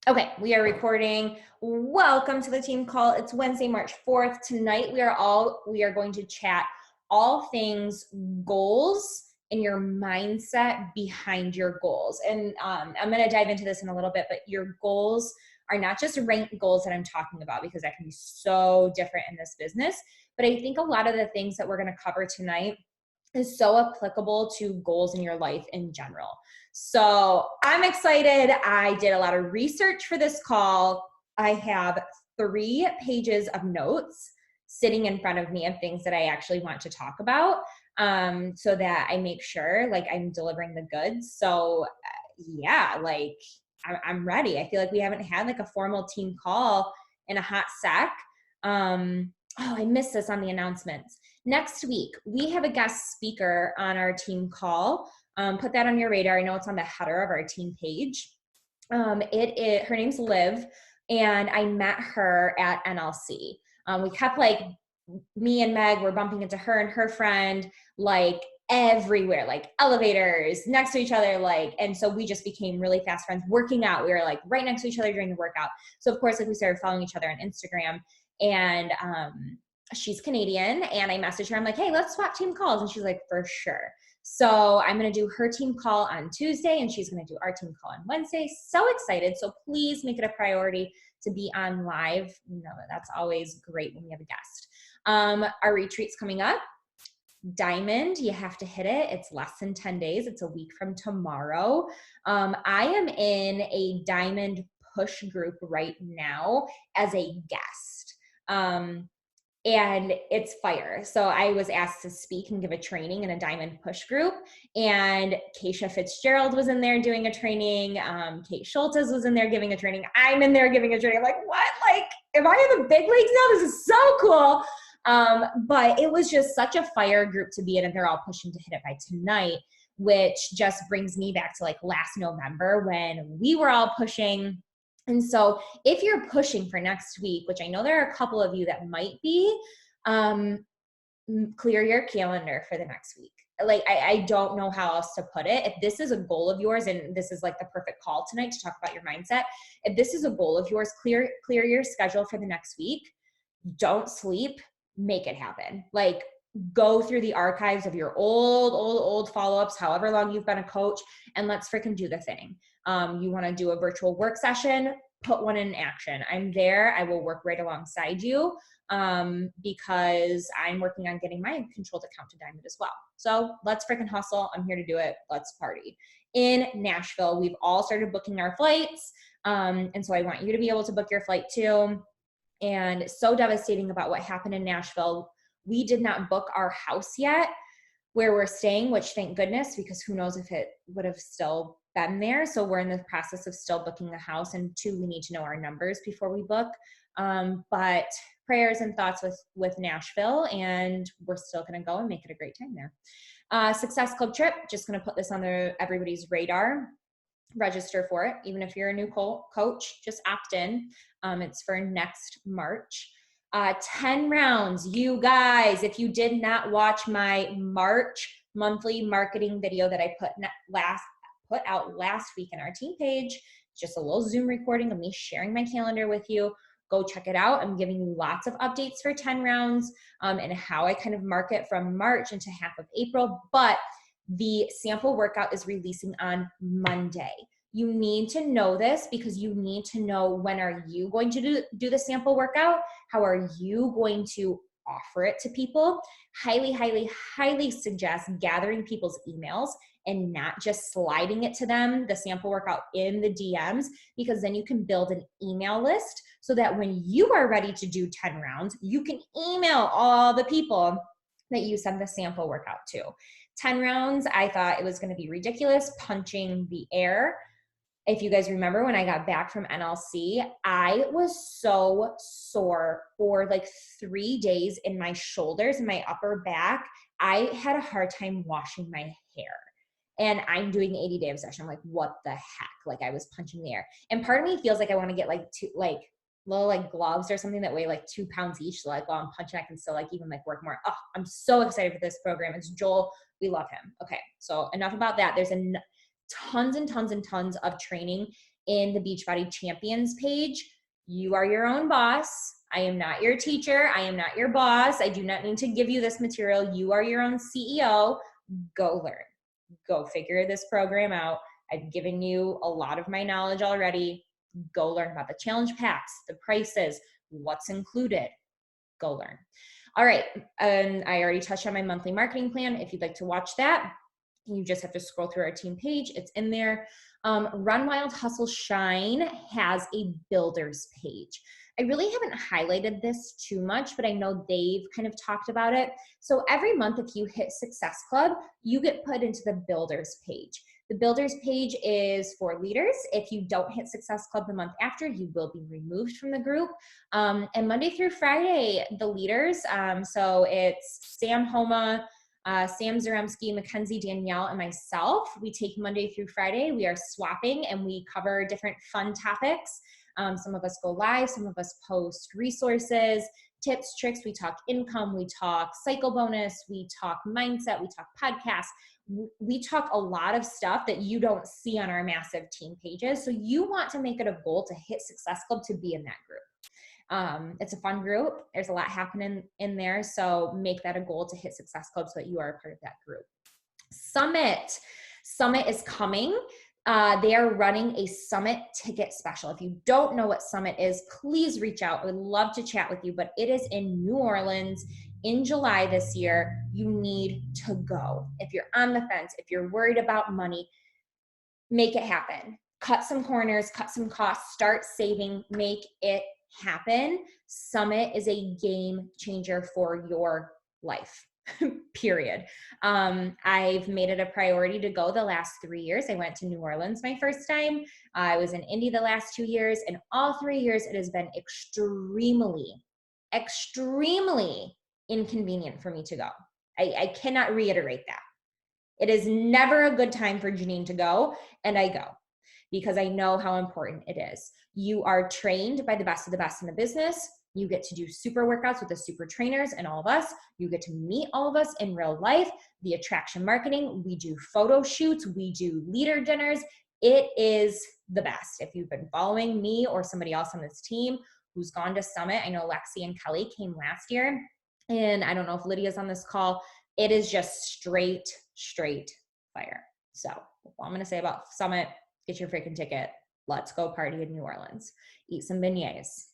Okay, we are recording. Welcome to the team call. It's Wednesday, March 4th. Tonight we are going to chat all things goals and your mindset behind your goals. And I'm going to dive into this in a little bit, but your goals are not just ranked goals that I'm talking about, because that can be so different in this business. But I think a lot of the things that we're going to cover tonight is so applicable to goals in your life in general. So I'm excited. I did a lot of research for this call. I have 3 pages of notes sitting in front of me of things that I actually want to talk about, so that I make sure like I'm delivering the goods. So yeah, like I'm ready. I feel like we haven't had like a formal team call in a hot sec. I missed this on the announcements. Next week, we have a guest speaker on our team call. Put that on your radar. I know it's on the header of our team page. Her name's Liv, and I met her at NLC. We kept like, me and Meg were bumping into her and her friend like everywhere, like elevators next to each other, like, and so we just became really fast friends. Working out, we were like right next to each other during the workout. So of course, like, we started following each other on Instagram, and she's Canadian, and I messaged her. I'm like, hey, let's swap team calls, and she's like, for sure. So I'm going to do her team call on Tuesday, and she's going to do our team call on Wednesday. So excited. So please make it a priority to be on live. You know, that's always great when we have a guest. Our retreat's coming up. Diamond, you have to hit it. It's less than 10 days. It's a week from tomorrow. I am in a Diamond push group right now as a guest. And it's fire. So I was asked to speak and give a training in a Diamond push group, and Keisha Fitzgerald was in there doing a training. Kate Schultes was in there giving a training. I'm in there giving a training. I'm like, what? Like, am I in the big leagues now? This is so cool. But it was just such a fire group to be in, and they're all pushing to hit it by tonight, which just brings me back to like last November when we were all pushing. And so if you're pushing for next week, which I know there are a couple of you that might be, clear your calendar for the next week. Like, I don't know how else to put it. If this is a goal of yours, and this is like the perfect call tonight to talk about your mindset, if this is a goal of yours, clear your schedule for the next week. Don't sleep, make it happen. Like, go through the archives of your old follow-ups, however long you've been a coach, and let's freaking do the thing. You want to do a virtual work session, put one in action. I'm there. I will work right alongside you, because I'm working on getting my controlled account to Diamond as well. So let's freaking hustle. I'm here to do it. Let's party. In Nashville, we've all started booking our flights. And so I want you to be able to book your flight too. And so devastating about what happened in Nashville. We did not book our house yet where we're staying, which thank goodness, because who knows if it would have still been there. So we're in the process of still booking a house, and 2, we need to know our numbers before we book. But prayers and thoughts with Nashville, and we're still going to go and make it a great time there. Success Club trip, just going to put this on everybody's radar. Register for it. Even if you're a new coach, just opt in. It's for next March. 10 rounds. You guys, if you did not watch my March monthly marketing video that I put out last week in our team page, just a little Zoom recording of me sharing my calendar with you. Go check it out. I'm giving you lots of updates for 10 rounds, and how I kind of market from March into half of April. But the sample workout is releasing on Monday. You need to know this because you need to know, when are you going to do the sample workout? How are you going to offer it to people? Highly, highly, highly suggest gathering people's emails and not just sliding it to them, the sample workout in the DMs, because then you can build an email list so that when you are ready to do 10 rounds, you can email all the people that you send the sample workout to. 10 rounds, I thought it was going to be ridiculous, punching the air. If you guys remember, when I got back from NLC, I was so sore for like 3 days in my shoulders and my upper back. I had a hard time washing my hair. And I'm doing 80-day obsession. I'm like, what the heck? Like, I was punching the air. And part of me feels like I want to get like little like gloves or something that weigh like 2 pounds each. So like while I'm punching, I can still like even like work more. Oh, I'm so excited for this program. It's Joel. We love him. Okay. So enough about that. There's tons and tons and tons of training in the Beachbody Champions page. You are your own boss. I am not your teacher. I am not your boss. I do not need to give you this material. You are your own CEO. Go learn. Go figure this program out. I've given you a lot of my knowledge already. Go learn about the challenge packs, the prices, what's included. Go learn. All right. And I already touched on my monthly marketing plan. If you'd like to watch that, you just have to scroll through our team page. It's in there. Run Wild Hustle Shine has a builders page. I really haven't highlighted this too much, but I know they've kind of talked about it. So every month, if you hit Success Club, you get put into the builders page. The builders page is for leaders. If you don't hit Success Club the month after, you will be removed from the group. And Monday through Friday, the leaders, so it's Sam Homa, Sam Zaremski, Mackenzie, Danielle, and myself. We take Monday through Friday. We are swapping and we cover different fun topics. Some of us go live, some of us post resources, tips, tricks. We talk income, we talk cycle bonus, we talk mindset, we talk podcasts. We talk a lot of stuff that you don't see on our massive team pages. So you want to make it a goal to hit Success Club to be in that group. It's a fun group. There's a lot happening in there. So make that a goal to hit Success Club so that you are a part of that group. Summit is coming. They are running a Summit ticket special. If you don't know what Summit is, please reach out. I would love to chat with you, but it is in New Orleans in July this year. You need to go. If you're on the fence, if you're worried about money, make it happen. Cut some corners, cut some costs, start saving, make it happen. Summit is a game changer for your life. Period. I've made it a priority to go the last 3 years. I went to New Orleans my first time. I was in Indy the last 2 years, and all 3 years it has been extremely inconvenient for me to go. I cannot reiterate that. It is never a good time for Janine to go, and I go because I know how important it is. You are trained by the best of the best in the business. You get to do super workouts with the super trainers and all of us. You get to meet all of us in real life. The attraction marketing, we do photo shoots, we do leader dinners. It is the best. If you've been following me or somebody else on this team who's gone to Summit, I know Lexi and Kelly came last year, and I don't know if Lydia's on this call. It is just straight fire. So all I'm going to say about Summit, get your freaking ticket. Let's go party in New Orleans. Eat some beignets.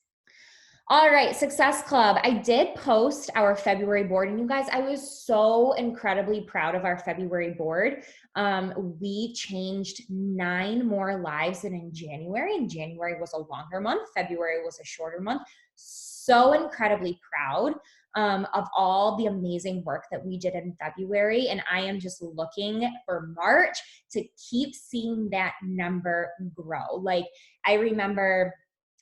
All right, Success Club. I did post our February board, and you guys, I was so incredibly proud of our February board. We changed 9 more lives than in January, and January was a longer month. February was a shorter month. So incredibly proud of all the amazing work that we did in February, and I am just looking for March to keep seeing that number grow. Like, I remember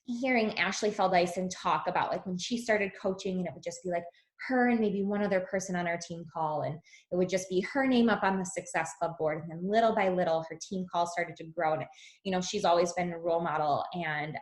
hearing Ashley Feldison talk about like when she started coaching, and it would just be like her and maybe one other person on our team call, and it would just be her name up on the Success Club board. And then little by little, her team calls started to grow. And, you know, she's always been a role model and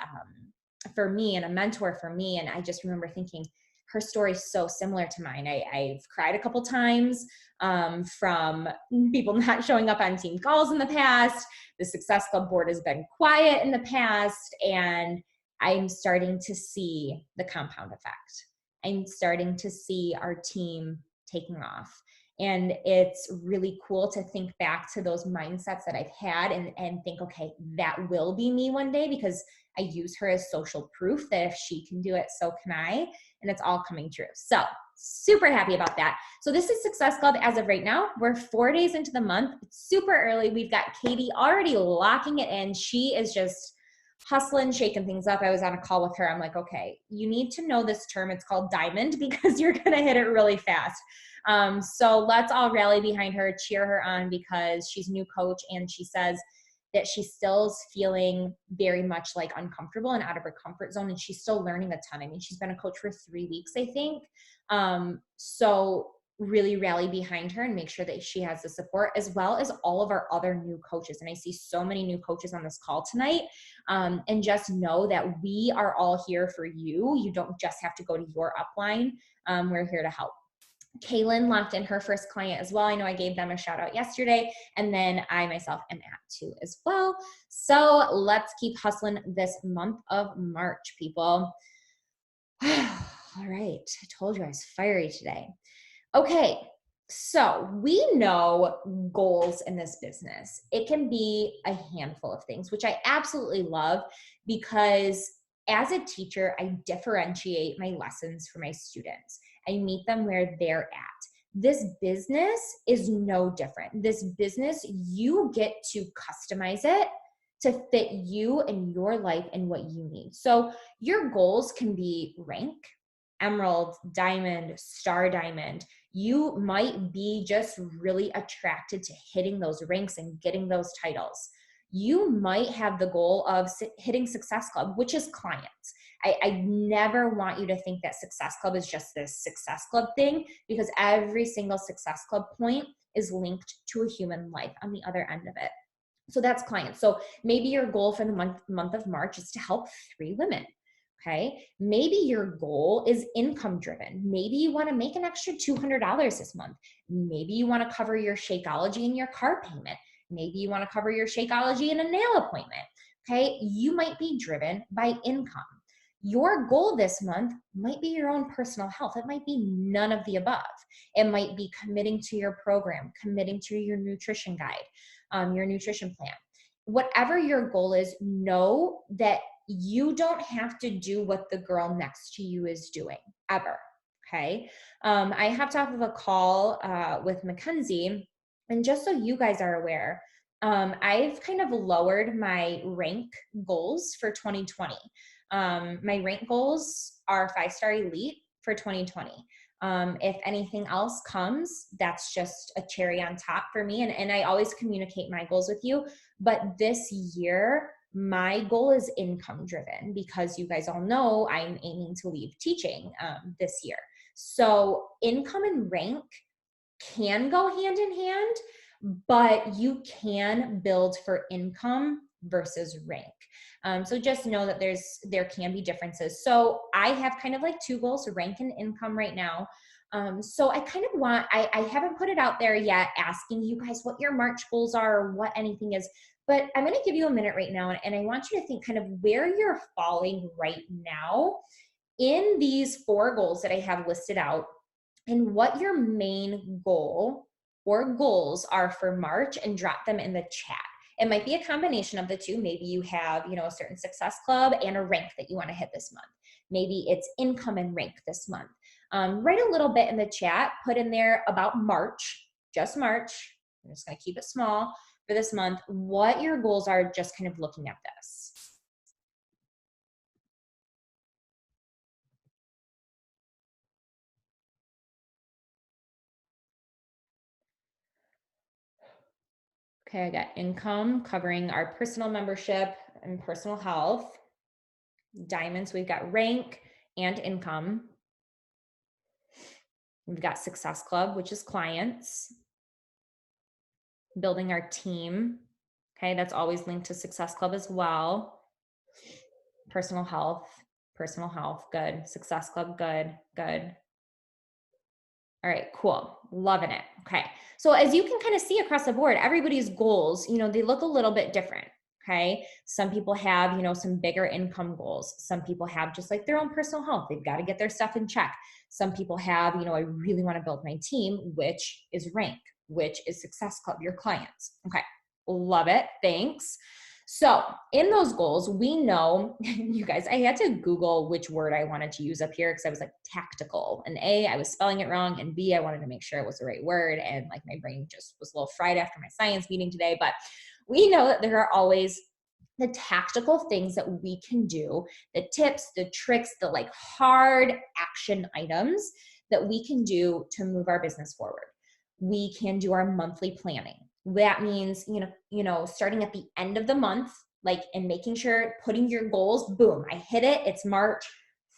for me and a mentor for me. And I just remember thinking her story is so similar to mine. I've cried a couple times from people not showing up on team calls in the past. The Success Club board has been quiet in the past, and I'm starting to see the compound effect. I'm starting to see our team taking off. And it's really cool to think back to those mindsets that I've had and think, okay, that will be me one day, because I use her as social proof that if she can do it, so can I. And it's all coming true. So super happy about that. So this is Success Club as of right now. We're 4 days into the month. It's super early. We've got Katie already locking it in. She is just hustling, shaking things up. I was on a call with her. I'm like, okay, you need to know this term. It's called diamond, because you're going to hit it really fast. So let's all rally behind her, cheer her on, because she's a new coach, and she says that she still's feeling very much like uncomfortable and out of her comfort zone. And she's still learning a ton. I mean, she's been a coach for 3 weeks, I think. So really rally behind her and make sure that she has the support, as well as all of our other new coaches. And I see so many new coaches on this call tonight. And just know that we are all here for you. You don't just have to go to your upline. We're here to help. Kaylin locked in her first client as well. I know I gave them a shout out yesterday, and then I myself am at 2 as well. So let's keep hustling this month of March, people. All right, I told you I was fiery today. Okay, so we know goals in this business. It can be a handful of things, which I absolutely love because as a teacher, I differentiate my lessons for my students. I meet them where they're at. This business is no different. This business, you get to customize it to fit you and your life and what you need. So your goals can be rank, emerald, diamond, star diamond. You might be just really attracted to hitting those ranks and getting those titles. You might have the goal of hitting Success Club, which is clients. I never want you to think that Success Club is just this Success Club thing, because every single Success Club point is linked to a human life on the other end of it. So that's clients. So maybe your goal for the month of March is to help 3 women. Okay. Maybe your goal is income driven. Maybe you want to make an extra $200 this month. Maybe you want to cover your Shakeology and your car payment. Maybe you want to cover your Shakeology and a nail appointment. Okay. You might be driven by income. Your goal this month might be your own personal health. It might be none of the above. It might be committing to your program, committing to your nutrition guide, your nutrition plan. Whatever your goal is, know that you don't have to do what the girl next to you is doing, ever. Okay. I hopped off of a call with Mackenzie, and just so you guys are aware, I've kind of lowered my rank goals for 2020. My rank goals are 5-star elite for 2020. If anything else comes, that's just a cherry on top for me. And I always communicate my goals with you. But this year, my goal is income driven, because you guys all know I'm aiming to leave teaching this year. So income and rank can go hand in hand, but you can build for income versus rank. So just know that there can be differences. So I have kind of like 2 goals, rank and income right now. So I kind of want, I haven't put it out there yet asking you guys what your March goals are or what anything is, but I'm going to give you a minute right now, and I want you to think kind of where you're falling right now in these 4 goals that I have listed out, and what your main goal or goals are for March, and drop them in the chat. It might be a combination of the 2. Maybe you have, a certain Success Club and a rank that you want to hit this month. Maybe it's income and rank this month. Write a little bit in the chat, put in there about March, just March. I'm just going to keep it small for this month, what your goals are, just kind of looking at this. Okay, I got income covering our personal membership and personal health. Diamonds, we've got rank and income. We've got Success Club, which is clients. Building our team. Okay, that's always linked to Success Club as well. Personal health, good. Success Club, good. All right, cool. Loving it. Okay. So as you can kind of see across the board, everybody's goals, they look a little bit different. Okay. Some people have, some bigger income goals. Some people have just like their own personal health. They've got to get their stuff in check. Some people have, I really want to build my team, which is rank, which is Success Club, your clients. Okay. Love it. Thanks. So in those goals, we know, you guys, I had to Google which word I wanted to use up here, because I was like tactical, and A, I was spelling it wrong, and B, I wanted to make sure it was the right word. And like my brain just was a little fried after my science meeting today. But we know that there are always the tactical things that we can do, the tips, the tricks, the like hard action items that we can do to move our business forward. We can do our monthly planning. That means, starting at the end of the month, and making sure, putting your goals, boom, I hit it. It's March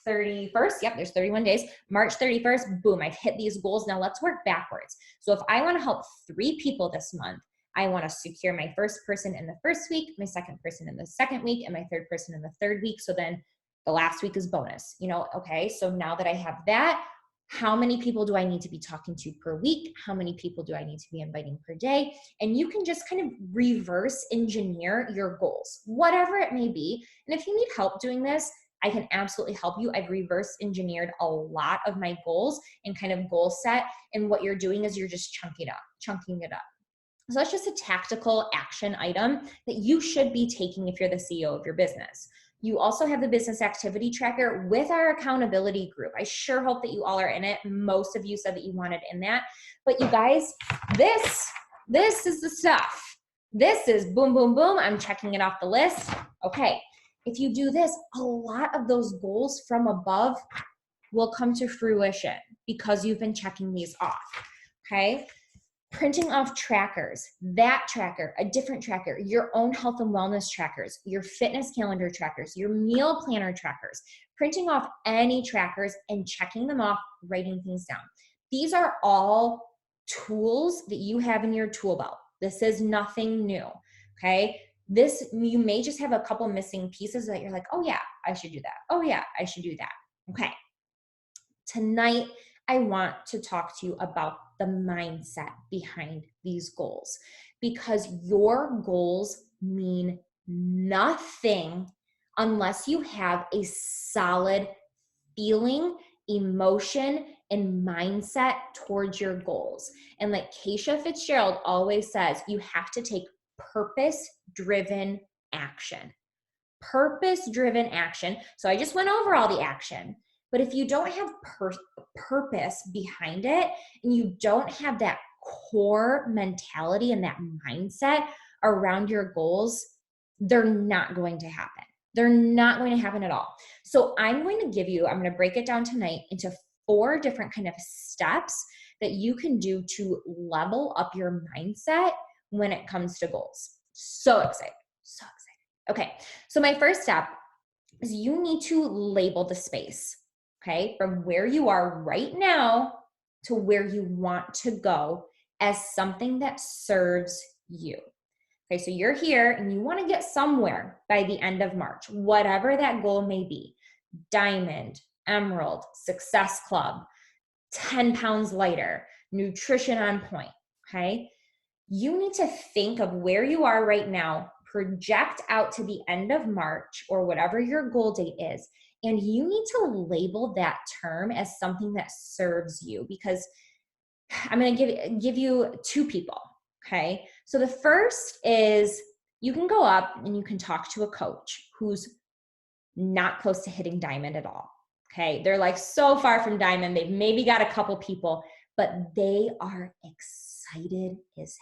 31st. Yep, there's 31 days. March 31st, boom, I've hit these goals. Now let's work backwards. So if I want to help 3 people this month, I want to secure my first person in the first week, my second person in the second week, and my third person in the third week. So then the last week is bonus, okay? So now that I have that, How many people do I need to be talking to per week? How many people do I need to be inviting per day? And you can just kind of reverse engineer your goals, whatever it may be. And if you need help doing this, I can absolutely help you. I've reverse engineered a lot of my goals and kind of goal set. And what you're doing is you're just chunking it up. So that's just a tactical action item that you should be taking if you're the CEO of your business. You also have the business activity tracker with our accountability group. I sure hope that you all are in it. Most of you said that you wanted in that. But you guys, this is the stuff. This is boom, boom, boom. I'm checking it off the list. Okay. If you do this, a lot of those goals from above will come to fruition because you've been checking these off. Okay. Printing off trackers, that tracker, a different tracker, your own health and wellness trackers, your fitness calendar trackers, your meal planner trackers, printing off any trackers and checking them off, writing things down. These are all tools that you have in your tool belt. This is nothing new, okay? This, you may just have a couple missing pieces that you're like, oh yeah, I should do that. Oh yeah, I should do that. Okay. Tonight, I want to talk to you about the mindset behind these goals, because your goals mean nothing unless you have a solid feeling, emotion, and mindset towards your goals. And like Keisha Fitzgerald always says, you have to take purpose-driven action. Purpose-driven action. So I just went over all the action. But if you don't have purpose behind it, and you don't have that core mentality and that mindset around your goals, they're not going to happen. They're not going to happen at all. So I'm going to break it down tonight into 4 different kind of steps that you can do to level up your mindset when it comes to goals. So excited. So excited. Okay. So my first step is you need to label the space. Okay, from where you are right now to where you want to go as something that serves you. Okay, so you're here and you want to get somewhere by the end of March, whatever that goal may be. Diamond, Emerald, Success Club, 10 pounds lighter, nutrition on point. Okay, you need to think of where you are right now, project out to the end of March or whatever your goal date is. And you need to label that term as something that serves you, because I'm going to give you 2 people. Okay. So the first is you can go up and you can talk to a coach who's not close to hitting diamond at all. Okay. They're like so far from diamond. They've maybe got a couple people, but they are excited as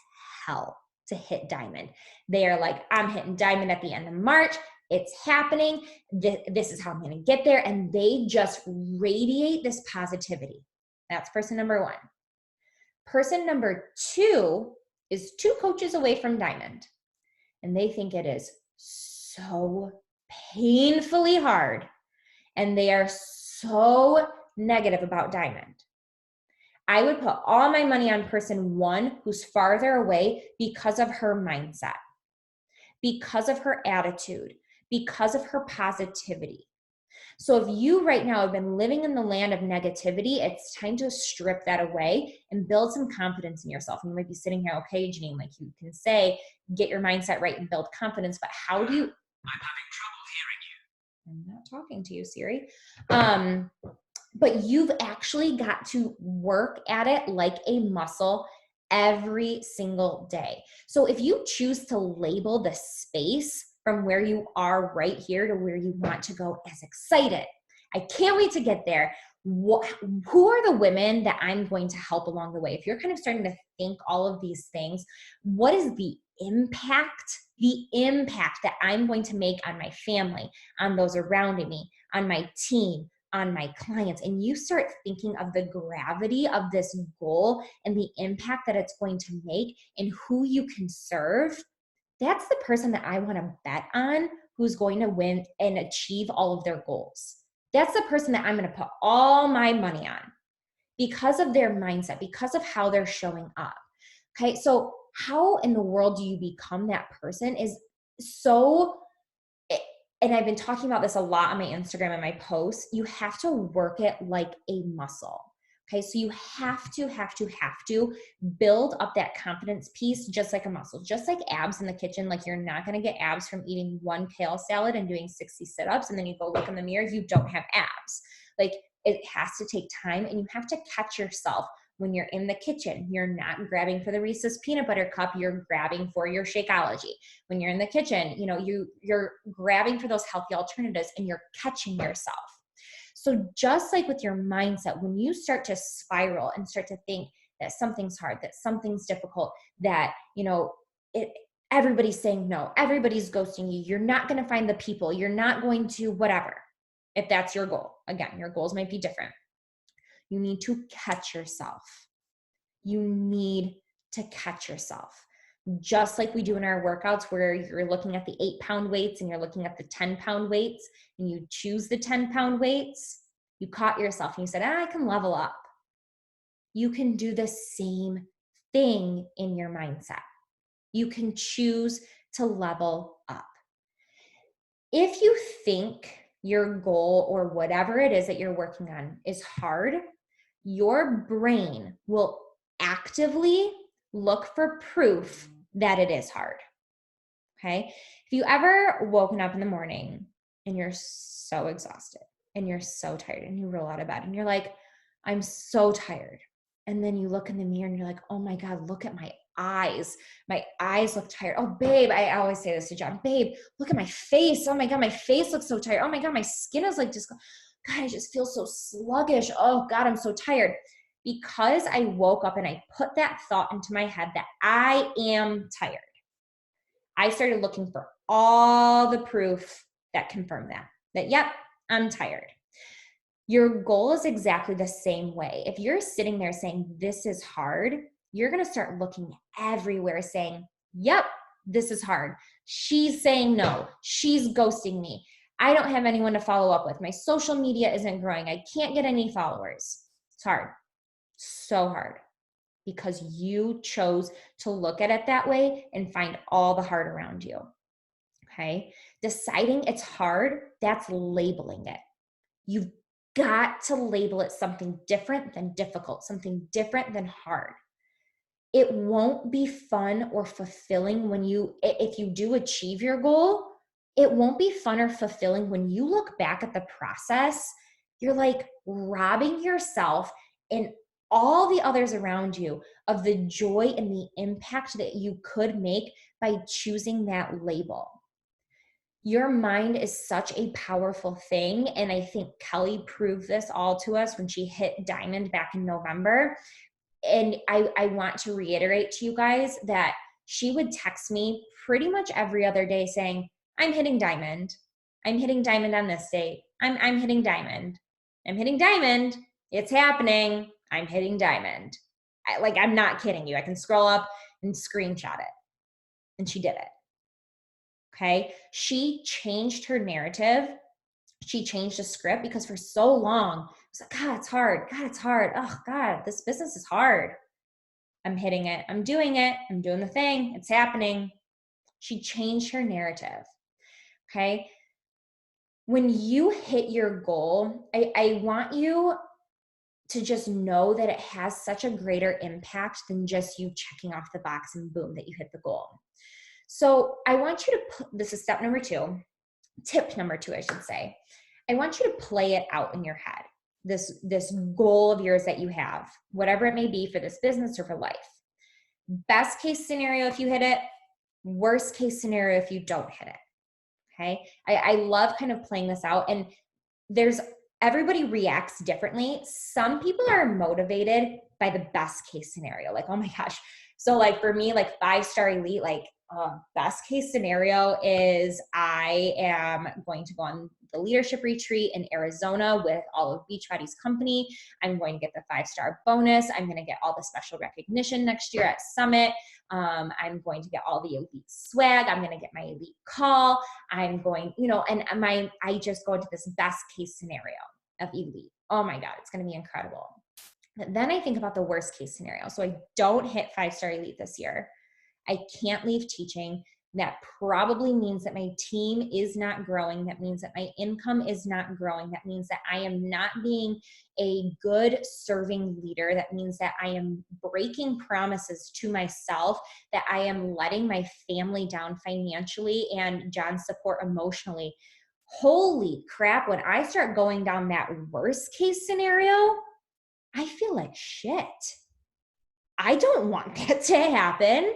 hell to hit diamond. They are like, I'm hitting diamond at the end of March. It's happening. This is how I'm going to get there. And they just radiate this positivity. That's person number 1. Person number 2 is 2 coaches away from diamond. And they think it is so painfully hard. And they are so negative about diamond. I would put all my money on person 1 who's farther away because of her mindset, because of her attitude, because of her positivity. So if you right now have been living in the land of negativity, it's time to strip that away and build some confidence in yourself. And you might be sitting here, okay, Janine, like you can say, get your mindset right and build confidence, but how do you? I'm having trouble hearing you. I'm not talking to you, Siri. But you've actually got to work at it like a muscle every single day. So if you choose to label the space from where you are right here to where you want to go as excited, I can't wait to get there. Who are the women that I'm going to help along the way? If you're kind of starting to think all of these things, what is the impact that I'm going to make on my family, on those around me, on my team, on my clients? And you start thinking of the gravity of this goal and the impact that it's going to make and who you can serve. That's the person that I want to bet on who's going to win and achieve all of their goals. That's the person that I'm going to put all my money on because of their mindset, because of how they're showing up. Okay, so how in the world do you become that person is so, and I've been talking about this a lot on my Instagram and my posts, you have to work it like a muscle. Okay, so you have to build up that confidence piece just like a muscle, just like abs in the kitchen. Like you're not gonna get abs from eating one kale salad and doing 60 sit-ups and then you go look in the mirror, you don't have abs. Like it has to take time and you have to catch yourself when you're in the kitchen. You're not grabbing for the Reese's peanut butter cup, you're grabbing for your Shakeology. When you're in the kitchen, you're grabbing for those healthy alternatives and you're catching yourself. So just like with your mindset, when you start to spiral and start to think that something's hard, that something's difficult, that, everybody's saying no, everybody's ghosting you, you're not going to find the people, you're not going to whatever, if that's your goal. Again, your goals might be different. You need to catch yourself. You need to catch yourself. Just like we do in our workouts where you're looking at the 8-pound weights and you're looking at the 10-pound weights and you choose the 10-pound weights, you caught yourself and you said, I can level up. You can do the same thing in your mindset. You can choose to level up. If you think your goal or whatever it is that you're working on is hard, your brain will actively look for proof that it is hard. Okay? If you ever woken up in the morning and you're so exhausted and you're so tired and you roll out of bed and you're like, I'm so tired. And then you look in the mirror and you're like, oh my God, look at my eyes. My eyes look tired. Oh, babe, I always say this to John, babe, look at my face. Oh my God, my face looks so tired. Oh my God, my skin is like just, God, I just feel so sluggish. Oh God, I'm so tired. Because I woke up and I put that thought into my head that I am tired, I started looking for all the proof that confirmed that yep, I'm tired. Your goal is exactly the same way. If you're sitting there saying, this is hard, you're going to start looking everywhere saying, yep, this is hard. She's saying no. She's ghosting me. I don't have anyone to follow up with. My social media isn't growing. I can't get any followers. It's hard. So hard. Because you chose to look at it that way and find all the hard around you. Okay? Deciding it's hard, that's labeling it. You've got to label it something different than difficult, something different than hard. It won't be fun or fulfilling if you do achieve your goal, it won't be fun or fulfilling when you look back at the process. You're like robbing yourself and all the others around you of the joy and the impact that you could make by choosing that label. Your mind is such a powerful thing. And I think Kelly proved this all to us when she hit diamond back in November. And I want to reiterate to you guys that she would text me pretty much every other day saying, I'm hitting diamond. I'm hitting diamond on this date. I'm hitting diamond. I'm hitting diamond. It's happening. I'm hitting diamond. I'm not kidding you. I can scroll up and screenshot it. And she did it. Okay. She changed her narrative. She changed the script because for so long, it was like, God, it's hard. God, it's hard. Oh, God, this business is hard. I'm hitting it. I'm doing it. I'm doing the thing. It's happening. She changed her narrative. Okay. When you hit your goal, I want you to just know that it has such a greater impact than just you checking off the box and boom, that you hit the goal. So I want you to this is step number 2, tip number 2, I should say. I want you to play it out in your head. This goal of yours that you have, whatever it may be for this business or for life. Best case scenario if you hit it, worst case scenario if you don't hit it. Okay. I love kind of playing this out, and everybody reacts differently. Some people are motivated by the best case scenario. Like, oh my gosh. So like for me, like 5-star elite, best case scenario is I am going to go on the leadership retreat in Arizona with all of Beachbody's company. I'm going to get the 5-star bonus. I'm going to get all the special recognition next year at Summit. I'm going to get all the elite swag. I'm going to get my elite call. I'm going, I just go into this best case scenario of elite. Oh my God, it's going to be incredible. But then I think about the worst case scenario. So I don't hit 5-star elite this year. I can't leave teaching. That probably means that my team is not growing. That means that my income is not growing. That means that I am not being a good serving leader. That means that I am breaking promises to myself, that I am letting my family down financially and John's support emotionally. Holy crap, when I start going down that worst case scenario, I feel like shit. I don't want that to happen.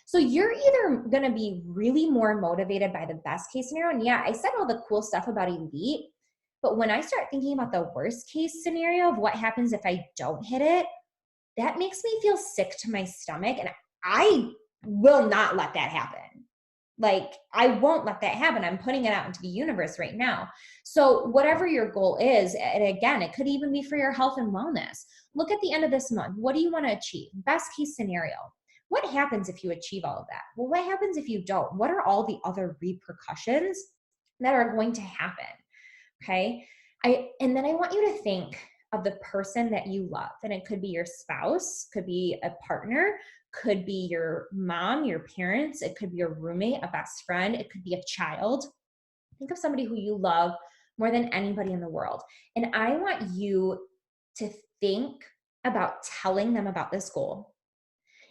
So you're either going to be really more motivated by the best case scenario. And yeah, I said all the cool stuff about elite, but when I start thinking about the worst case scenario of what happens if I don't hit it, that makes me feel sick to my stomach. And I will not let that happen. Like, I won't let that happen. I'm putting it out into the universe right now. So whatever your goal is, and again, it could even be for your health and wellness. Look at the end of this month. What do you want to achieve? Best case scenario. What happens if you achieve all of that? Well, what happens if you don't? What are all the other repercussions that are going to happen? Okay. And then I want you to think of the person that you love. And it could be your spouse, could be a partner, could be your mom, your parents, it could be your roommate, a best friend, it could be a child. Think of somebody who you love more than anybody in the world. And I want you to think about telling them about this goal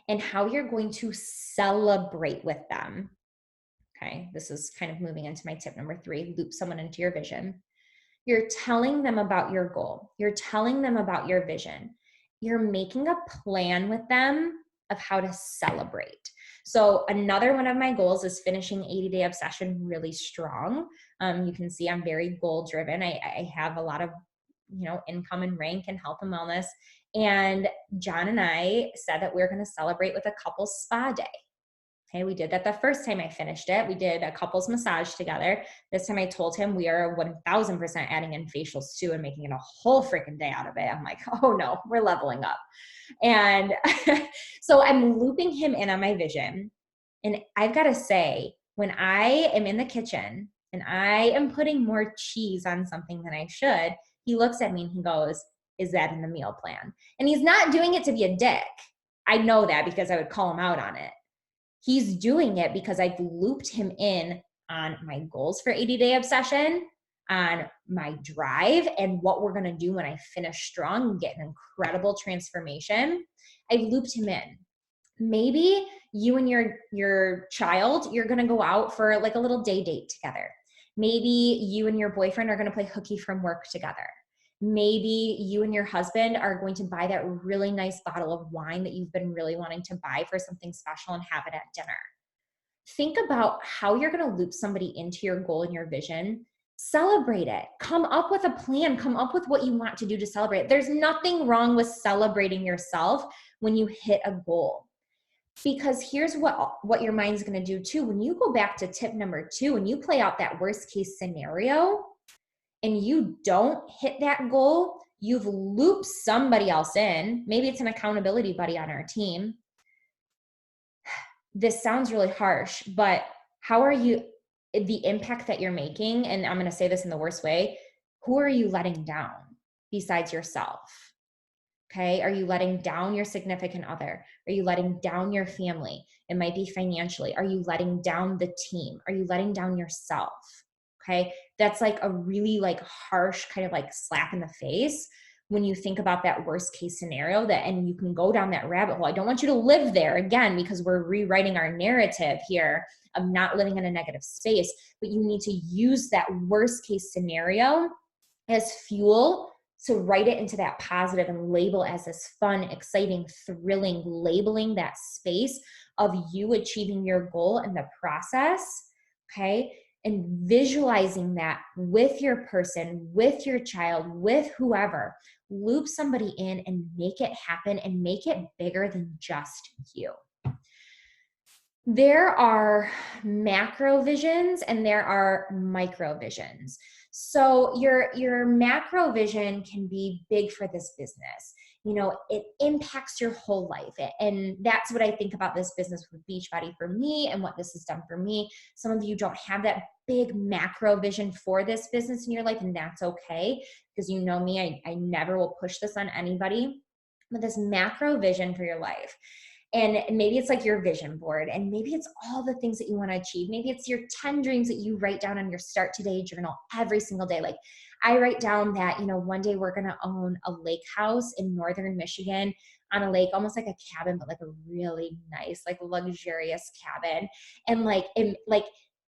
and how you're going to celebrate with them. Okay, this is kind of moving into my tip number 3, loop someone into your vision. You're telling them about your goal. You're telling them about your vision. You're making a plan with them of how to celebrate. So another one of my goals is finishing 80-Day Obsession really strong. You can see I'm very goal driven. I have a lot of, income and rank and health and wellness. And John and I said that we're going to celebrate with a couples spa day. Okay, we did that the first time I finished it. We did a couples massage together. This time I told him we are 1000% adding in facials too and making it a whole freaking day out of it. I'm like, oh no, we're leveling up. And so I'm looping him in on my vision. And I've got to say, when I am in the kitchen and I am putting more cheese on something than I should, he looks at me and he goes, is that in the meal plan? And he's not doing it to be a dick. I know that because I would call him out on it. He's doing it because I've looped him in on my goals for 80-Day Obsession, on my drive, and what we're going to do when I finish strong and get an incredible transformation. I've looped him in. Maybe you and your child, you're going to go out for like a little day date together. Maybe you and your boyfriend are going to play hooky from work together. Maybe you and your husband are going to buy that really nice bottle of wine that you've been really wanting to buy for something special and have it at dinner. Think about how you're going to loop somebody into your goal and your vision. Celebrate it. Come up with a plan. Come up with what you want to do to celebrate. There's nothing wrong with celebrating yourself when you hit a goal. Because here's what your mind's going to do too. When you go back to tip number 2 and you play out that worst case scenario, and you don't hit that goal, you've looped somebody else in. Maybe it's an accountability buddy on our team. This sounds really harsh, but how are you, the impact that you're making, and I'm going to say this in the worst way, who are you letting down besides yourself? Okay. Are you letting down your significant other? Are you letting down your family? It might be financially. Are you letting down the team? Are you letting down yourself? Okay. That's like a really like harsh kind of like slap in the face when you think about that worst case scenario, and you can go down that rabbit hole. I don't want you to live there again, because we're rewriting our narrative here of not living in a negative space, but you need to use that worst case scenario as fuel to write it into that positive and label as this fun, exciting, thrilling, labeling that space of you achieving your goal in the process. Okay. And visualizing that with your person, with your child, with whoever. Loop somebody in and make it happen and make it bigger than just you. There are macro visions and there are micro visions. So your macro vision can be big for this business. It impacts your whole life. And that's what I think about this business with Beachbody for me and what this has done for me. Some of you don't have that big macro vision for this business in your life, and that's okay, because you know me, I never will push this on anybody, but this macro vision for your life. And maybe it's like your vision board, and maybe it's all the things that you want to achieve. Maybe it's your 10 dreams that you write down on your Start Today journal every single day. Like I write down that, one day we're going to own a lake house in northern Michigan on a lake, almost like a cabin, but like a really nice, like luxurious cabin. And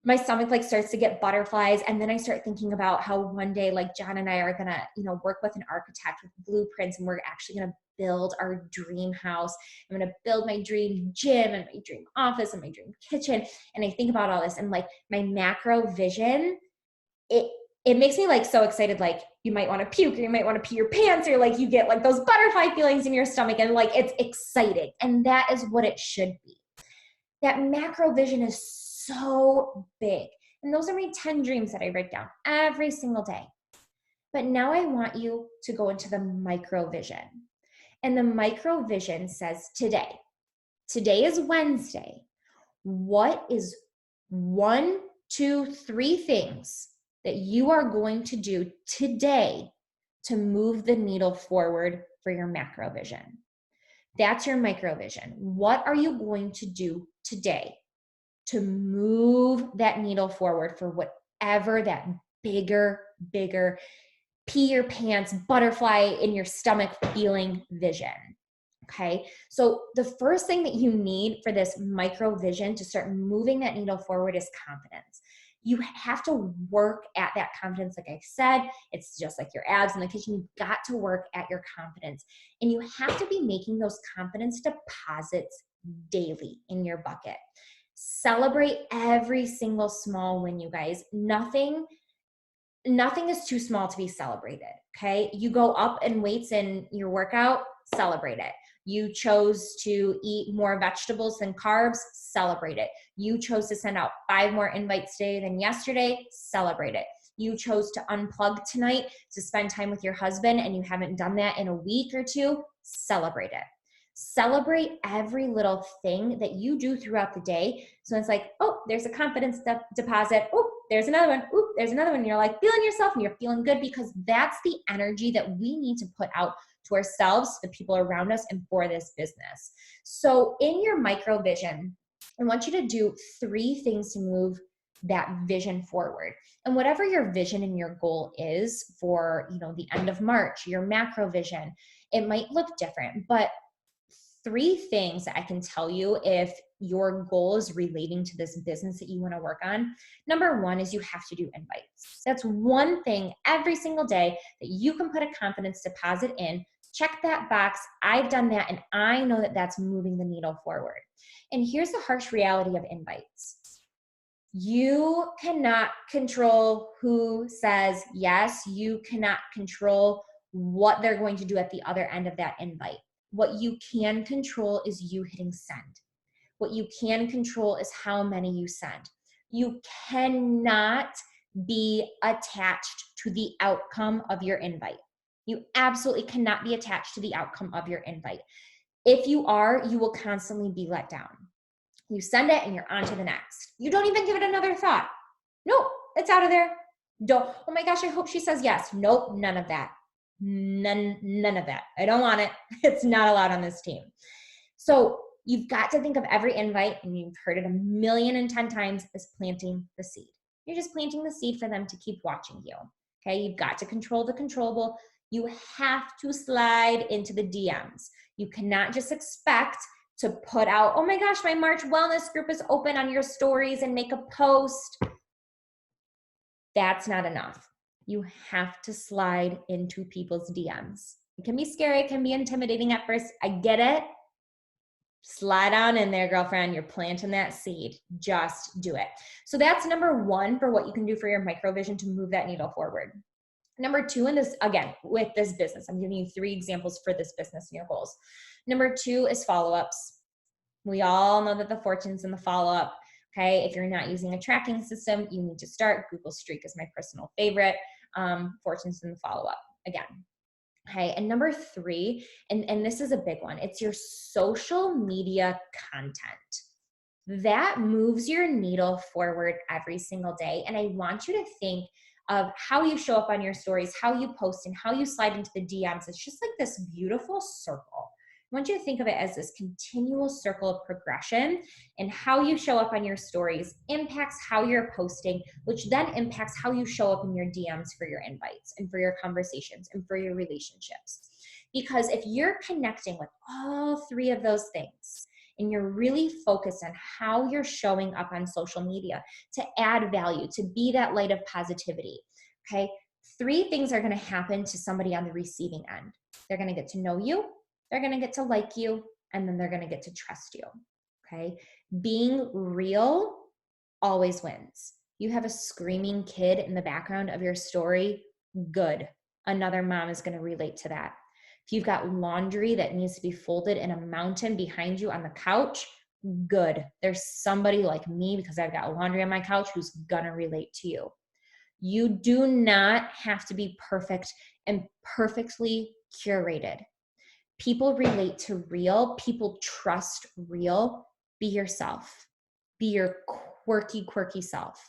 my stomach like starts to get butterflies. And then I start thinking about how one day, like John and I are going to, work with an architect with blueprints, and we're actually going to build our dream house. I'm going to build my dream gym and my dream office and my dream kitchen. And I think about all this, and like my macro vision, it makes me like so excited. Like you might want to puke, or you might want to pee your pants, or like you get like those butterfly feelings in your stomach, and like it's exciting. And that is what it should be. That macro vision is so big. And those are my 10 dreams that I write down every single day. But now I want you to go into the micro vision. And the micro vision says today is Wednesday. What is 1, 2, 3 things that you are going to do today to move the needle forward for your macro vision? That's your micro vision. What are you going to do today to move that needle forward for whatever that bigger, pee your pants, butterfly in your stomach feeling vision? Okay. So the first thing that you need for this micro vision to start moving that needle forward is confidence. You have to work at that confidence. Like I said, it's just like your abs in the kitchen. You've got to work at your confidence, and you have to be making those confidence deposits daily in your bucket. Celebrate every single small win, you guys. Nothing is too small to be celebrated. Okay. You go up in weights in your workout, celebrate it. You chose to eat more vegetables than carbs, celebrate it. You chose to send out 5 more invites today than yesterday, celebrate it. You chose to unplug tonight to spend time with your husband, and you haven't done that in a week or 2, celebrate it. Celebrate every little thing that you do throughout the day. So it's like, oh, there's a confidence deposit. Oh, there's another one. Oh, there's another one. You're like feeling yourself, and you're feeling good, because that's the energy that we need to put out to ourselves, to the people around us, and for this business. So in your micro vision, I want you to do 3 things to move that vision forward. And whatever your vision and your goal is for, the end of March, your macro vision, it might look different, but 3 things that I can tell you if your goal is relating to this business that you want to work on. Number 1 is you have to do invites. That's one thing every single day that you can put a confidence deposit in. Check that box. I've done that, and I know that that's moving the needle forward. And here's the harsh reality of invites. You cannot control who says yes. You cannot control what they're going to do at the other end of that invite. What you can control is you hitting send. What you can control is how many you send. You cannot be attached to the outcome of your invite. You absolutely cannot be attached to the outcome of your invite. If you are, you will constantly be let down. You send it and you're on to the next. You don't even give it another thought. Nope, it's out of there. Don't, oh my gosh, I hope she says yes. Nope, none of that. None of that. I don't want it. It's not allowed on this team. So you've got to think of every invite, and you've heard it 1,010 times, as planting the seed. You're just planting the seed for them to keep watching you. Okay. You've got to control the controllable. You have to slide into the DMs. You cannot just expect to put out, oh my gosh, my March wellness group is open on your stories and make a post. That's not enough. You have to slide into people's DMs. It can be scary. It can be intimidating at first. I get it. Slide on in there, girlfriend. You're planting that seed. Just do it. So that's number 1 for what you can do for your micro vision to move that needle forward. Number 2, in this, again, with this business, I'm giving you 3 examples for this business and your goals. Number 2 is follow-ups. We all know that the fortune's in the follow-up. Okay, if you're not using a tracking system, you need to start. Google Streak is my personal favorite. Fortune's in the follow-up again. Okay, and number 3, and this is a big one, it's your social media content. That moves your needle forward every single day. And I want you to think of how you show up on your stories, how you post, and how you slide into the DMs. It's just like this beautiful circle. want you to think of it as this continual circle of progression, and how you show up on your stories impacts how you're posting, which then impacts how you show up in your DMs for your invites and for your conversations and for your relationships. Because if you're connecting with all three of those things, and you're really focused on how you're showing up on social media to add value, to be that light of positivity, okay, three things are going to happen to somebody on the receiving end. They're going to get to know you, they're going to get to like you, and then they're going to get to trust you, okay? Being real always wins. You have a screaming kid in the background of your story, good. Another mom is going to relate to that. If you've got laundry that needs to be folded in a mountain behind you on the couch, good. There's somebody like me, because I've got laundry on my couch, who's going to relate to you. You do not have to be perfect and perfectly curated. People relate to real. People trust real. Be yourself. Be your quirky self.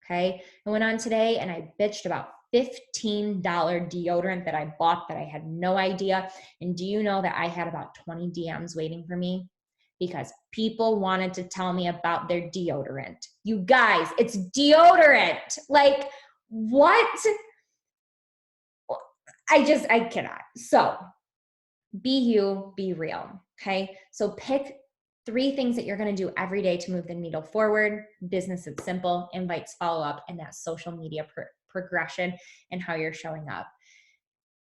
Okay? I went on today and I bitched about $15 deodorant that I bought that I had no idea. And do you know that I had about 20 DMs waiting for me? Because people wanted to tell me about their deodorant. You guys, it's deodorant. Like, what? I cannot. So be you, be real. Okay. So pick 3 things that you're going to do every day to move the needle forward. Business is simple, invites, follow up, and that social media progression and how you're showing up.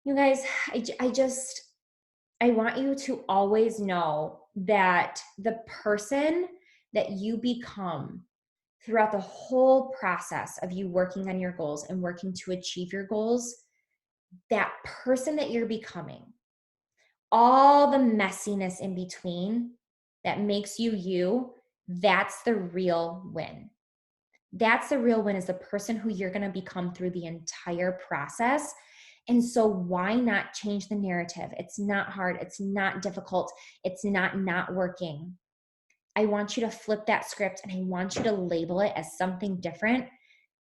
You guys, I want you to always know that the person that you become throughout the whole process of you working on your goals and working to achieve your goals, that person that you're becoming, all the messiness in between that makes you you, that's the real win. That's the real win, is the person who you're going to become through the entire process. And so why not change the narrative? It's not hard. It's not difficult. It's not working. I want you to flip that script, and I want you to label it as something different,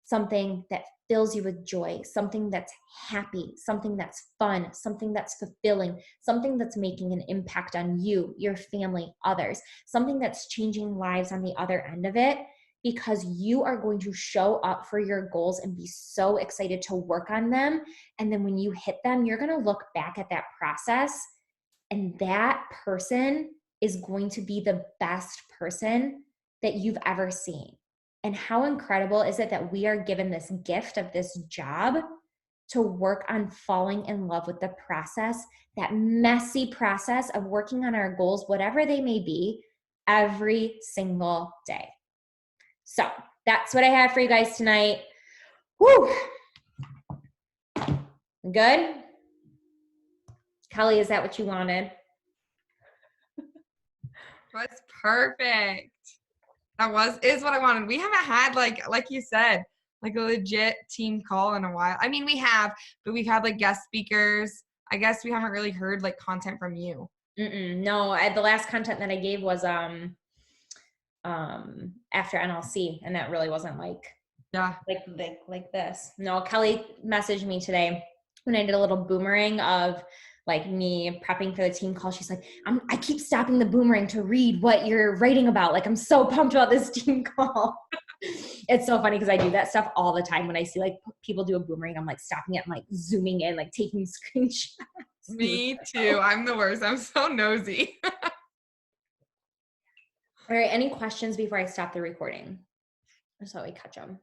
something that fills you with joy, something that's happy, something that's fun, something that's fulfilling, something that's making an impact on you, your family, others, something that's changing lives on the other end of it, because you are going to show up for your goals and be so excited to work on them. And then when you hit them, you're going to look back at that process, and that person is going to be the best person that you've ever seen. And how incredible is it that we are given this gift of this job to work on falling in love with the process, that messy process of working on our goals, whatever they may be, every single day. So that's what I have for you guys tonight. Woo! Good? Kelly, is that what you wanted? That's perfect. Is what I wanted. We haven't had like you said, like a legit team call in a while. I mean, we have, but we've had like guest speakers. I guess we haven't really heard like content from you. No, the last content that I gave was after NLC, and that really wasn't like this. No, Kelly messaged me today when I did a little boomerang of like me prepping for the team call. She's like, I keep stopping the boomerang to read what you're writing about. Like, I'm so pumped about this team call. It's so funny because I do that stuff all the time. When I see like people do a boomerang, I'm like stopping it and like zooming in, like taking screenshots. Me too. I'm the worst. I'm so nosy. All right. Any questions before I stop the recording? So we catch them.